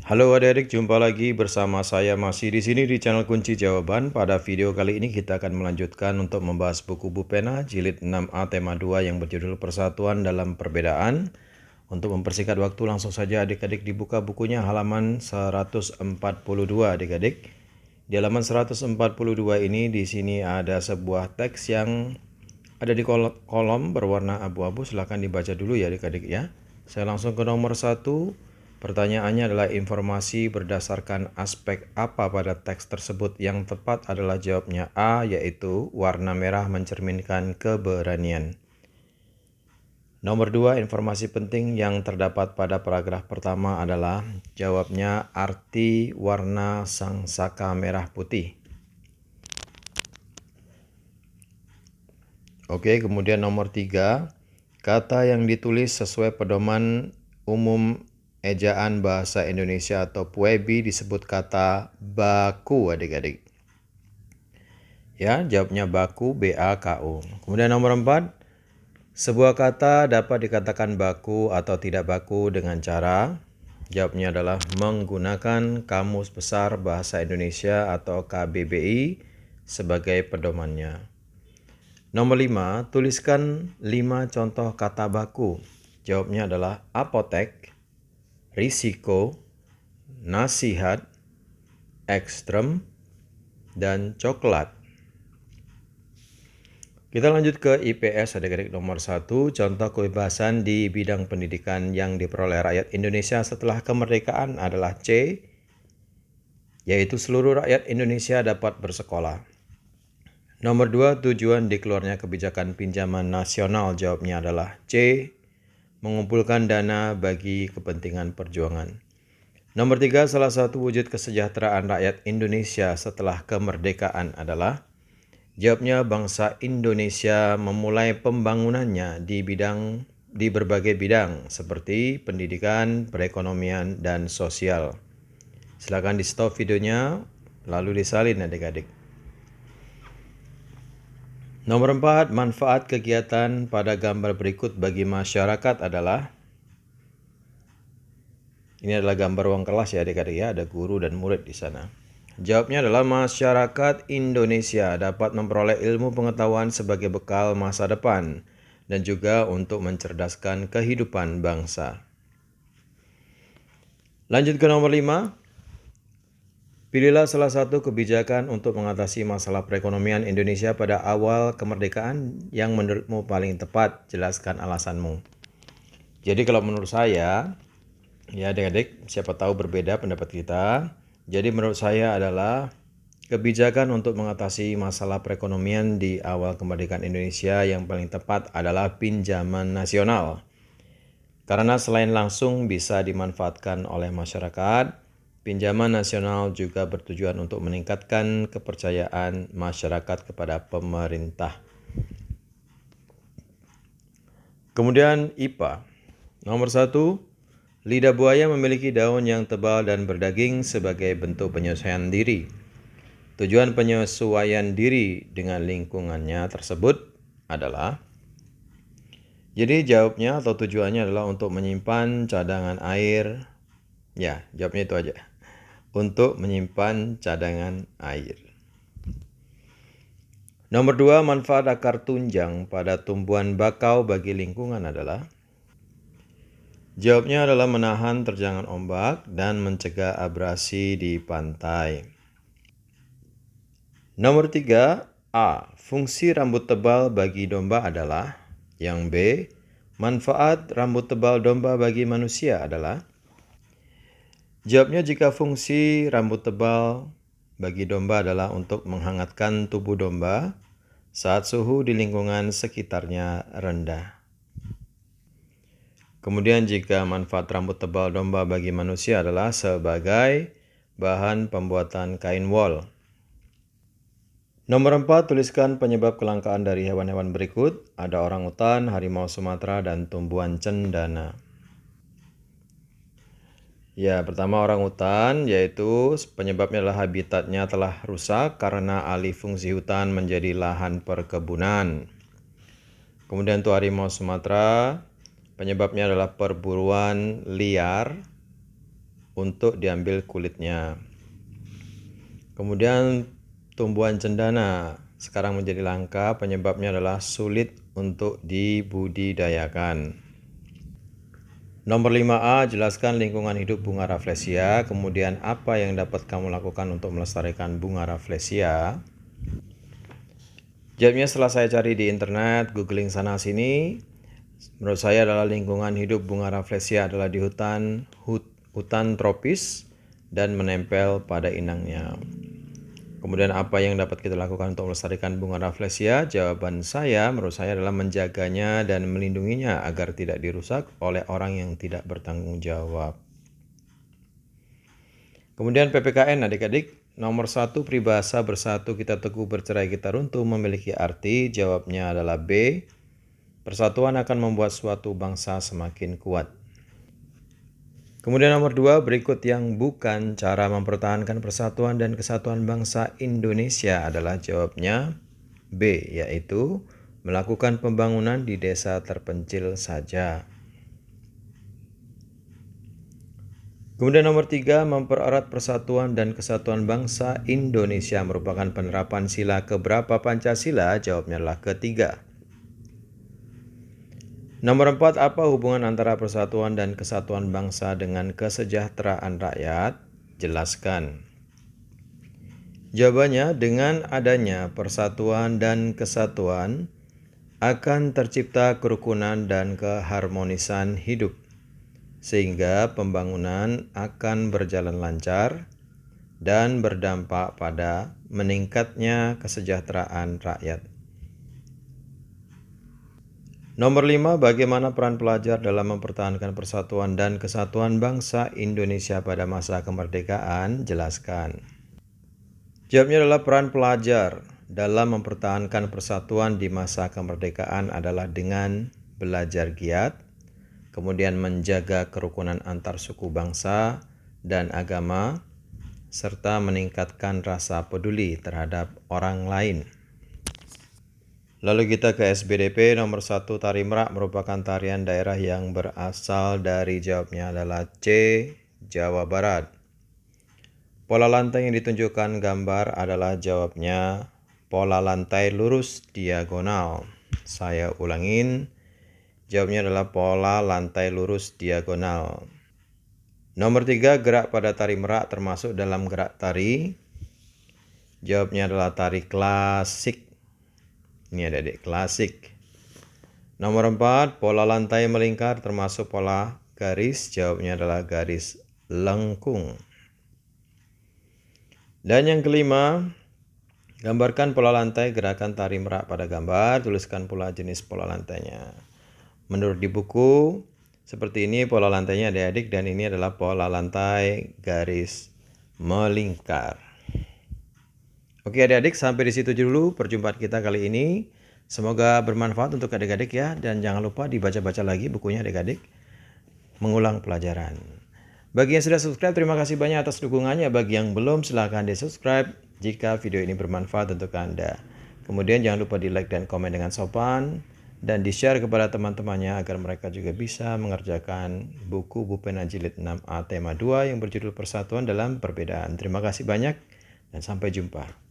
Halo adik-adik, jumpa lagi bersama saya masih di sini di channel Kunci Jawaban. Pada video kali ini kita akan melanjutkan untuk membahas buku Bu Pena jilid 6A tema 2 yang berjudul Persatuan dalam Perbedaan. Untuk mempersingkat waktu langsung saja adik-adik dibuka bukunya halaman 142 adik-adik. Di halaman 142 ini di sini ada sebuah teks yang ada di kolom berwarna abu-abu. Silahkan dibaca dulu ya adik-adik ya. Saya langsung ke nomor 1. Pertanyaannya adalah informasi berdasarkan aspek apa pada teks tersebut. Yang tepat adalah jawabnya A, yaitu warna merah mencerminkan keberanian. Nomor 2, informasi penting yang terdapat pada paragraf pertama adalah jawabnya arti warna sangsaka merah putih. Oke, kemudian nomor 3, kata yang ditulis sesuai pedoman umum ejaan bahasa Indonesia atau PUEBI disebut kata baku adik-adik. Ya, jawabnya baku, B-A-K-U. Kemudian nomor 4, sebuah kata dapat dikatakan baku atau tidak baku dengan cara, jawabnya adalah menggunakan Kamus Besar Bahasa Indonesia atau KBBI sebagai pedomannya. Nomor 5, tuliskan 5 contoh kata baku. Jawabnya adalah apotek, risiko, nasihat, ekstrem, dan coklat. Kita lanjut ke IPS adik-adik nomor 1, contoh kebebasan di bidang pendidikan yang diperoleh rakyat Indonesia setelah kemerdekaan adalah C, yaitu seluruh rakyat Indonesia dapat bersekolah. Nomor 2, tujuan dikeluarnya kebijakan pinjaman nasional, jawabnya adalah C, mengumpulkan dana bagi kepentingan perjuangan. Nomor 3, salah satu wujud kesejahteraan rakyat Indonesia setelah kemerdekaan adalah, jawabnya bangsa Indonesia memulai pembangunannya di berbagai bidang seperti pendidikan, perekonomian, dan sosial. Silakan di stop videonya lalu disalin adik-adik. Nomor 4, manfaat kegiatan pada gambar berikut bagi masyarakat adalah, ini adalah gambar ruang kelas ya adik-adik ya, ada guru dan murid di sana. Jawabnya adalah masyarakat Indonesia dapat memperoleh ilmu pengetahuan sebagai bekal masa depan dan juga untuk mencerdaskan kehidupan bangsa. Lanjut ke nomor 5. Pilihlah salah satu kebijakan untuk mengatasi masalah perekonomian Indonesia pada awal kemerdekaan yang menurutmu paling tepat. Jelaskan alasanmu. Jadi kalau menurut saya, ya adik-adik, siapa tahu berbeda pendapat kita. Jadi menurut saya adalah kebijakan untuk mengatasi masalah perekonomian di awal kemerdekaan Indonesia yang paling tepat adalah pinjaman nasional. Karena selain langsung bisa dimanfaatkan oleh masyarakat, pinjaman nasional juga bertujuan untuk meningkatkan kepercayaan masyarakat kepada pemerintah. Kemudian IPA. Nomor 1, lidah buaya memiliki daun yang tebal dan berdaging sebagai bentuk penyesuaian diri. Tujuan penyesuaian diri dengan lingkungannya tersebut adalah, jadi jawabnya atau tujuannya adalah untuk menyimpan cadangan air. Ya, jawabnya itu aja. Untuk menyimpan cadangan air. Nomor 2, manfaat akar tunjang pada tumbuhan bakau bagi lingkungan adalah, jawabnya adalah menahan terjangan ombak dan mencegah abrasi di pantai. Nomor 3, A. Fungsi rambut tebal bagi domba adalah, yang B. Manfaat rambut tebal domba bagi manusia adalah, jawabnya jika fungsi rambut tebal bagi domba adalah untuk menghangatkan tubuh domba saat suhu di lingkungan sekitarnya rendah. Kemudian jika manfaat rambut tebal domba bagi manusia adalah sebagai bahan pembuatan kain wol. Nomor 4, tuliskan penyebab kelangkaan dari hewan-hewan berikut. Ada orangutan, harimau Sumatera, dan tumbuhan cendana. Ya, pertama orangutan, yaitu penyebabnya adalah habitatnya telah rusak karena alih fungsi hutan menjadi lahan perkebunan. Kemudian untuk harimau Sumatera, penyebabnya adalah perburuan liar untuk diambil kulitnya. Kemudian tumbuhan cendana sekarang menjadi langka, penyebabnya adalah sulit untuk dibudidayakan. Nomor 5A, jelaskan lingkungan hidup bunga rafflesia. Kemudian apa yang dapat kamu lakukan untuk melestarikan bunga rafflesia? Jawabnya setelah saya cari di internet, googling sana sini, menurut saya adalah lingkungan hidup bunga rafflesia adalah di hutan tropis dan menempel pada inangnya. Kemudian apa yang dapat kita lakukan untuk melestarikan bunga rafflesia? Jawaban saya menurut saya adalah menjaganya dan melindunginya agar tidak dirusak oleh orang yang tidak bertanggung jawab. Kemudian PPKN adik-adik, nomor 1 peribahasa bersatu kita teguh bercerai kita runtuh memiliki arti. Jawabnya adalah B. Persatuan akan membuat suatu bangsa semakin kuat. Kemudian nomor 2, berikut yang bukan cara mempertahankan persatuan dan kesatuan bangsa Indonesia adalah jawabnya B, yaitu melakukan pembangunan di desa terpencil saja. Kemudian nomor 3, mempererat persatuan dan kesatuan bangsa Indonesia merupakan penerapan sila keberapa Pancasila? Jawabnya adalah ketiga. Nomor 4, apa hubungan antara persatuan dan kesatuan bangsa dengan kesejahteraan rakyat? Jelaskan. Jawabannya, dengan adanya persatuan dan kesatuan akan tercipta kerukunan dan keharmonisan hidup, sehingga pembangunan akan berjalan lancar dan berdampak pada meningkatnya kesejahteraan rakyat. Nomor 5, bagaimana peran pelajar dalam mempertahankan persatuan dan kesatuan bangsa Indonesia pada masa kemerdekaan? Jelaskan. Jawabnya adalah peran pelajar dalam mempertahankan persatuan di masa kemerdekaan adalah dengan belajar giat, kemudian menjaga kerukunan antar suku bangsa dan agama, serta meningkatkan rasa peduli terhadap orang lain. Lalu kita ke SBDP nomor 1, tari merak merupakan tarian daerah yang berasal dari, jawabnya adalah C, Jawa Barat. Pola lantai yang ditunjukkan gambar adalah, jawabnya pola lantai lurus diagonal. Saya ulangin, jawabnya adalah pola lantai lurus diagonal. Nomor 3, gerak pada tari merak termasuk dalam gerak tari. Jawabnya adalah tari klasik. Ini adik-adik, klasik. Nomor 4, pola lantai melingkar termasuk pola garis. Jawabnya adalah garis lengkung. Dan yang kelima, gambarkan pola lantai gerakan tari merak pada gambar. Tuliskan pula jenis pola lantainya. Menurut di buku, seperti ini pola lantainya adik-adik, dan ini adalah pola lantai garis melingkar. Oke adik-adik, sampai di situ dulu perjumpaan kita kali ini. Semoga bermanfaat untuk adik-adik ya, dan jangan lupa dibaca-baca lagi bukunya adik-adik, mengulang pelajaran. Bagi yang sudah subscribe, terima kasih banyak atas dukungannya. Bagi yang belum, silahkan di-subscribe jika video ini bermanfaat untuk Anda. Kemudian jangan lupa di-like dan komen dengan sopan, dan di-share kepada teman-temannya agar mereka juga bisa mengerjakan buku Bu Pena Jilid 6A tema 2 yang berjudul Persatuan dalam Perbedaan. Terima kasih banyak dan sampai jumpa.